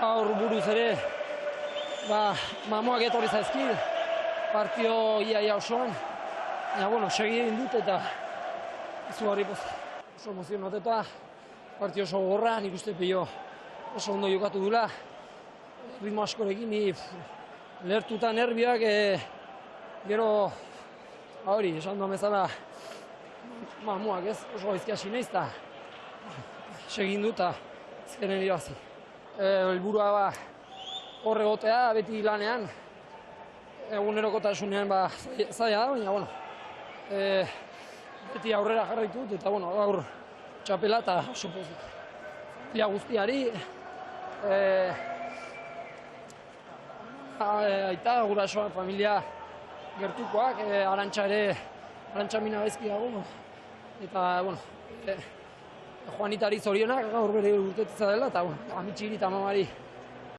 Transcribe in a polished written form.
Gaur buruz ere, mamuak etorri zaizkit, partio ia osoan. Baina, segi egin dut eta izugarri oso emozionat eta partio oso gogorra, nik uste peio oso ondo jokatu dula. Ritmo askorekin, ni lehertuta nervioak, gero, hori, esan duan bezala, mamuak ez, oso gaizki hasi naiz eta segin dut eta ezkeren irabazi. Helburua hor egotea, beti lanean, egunerokotasunean zaila da, baina, beti aurrera jarraitut eta, gaur txapela eta oso pozik. Familia guztiari, aita, gurasoak, familia gertukoak, Arantxa mina gaizki dago, eta, Juanitari zorionak gaur bere urtetitza dela, eta, amitxiri eta mamari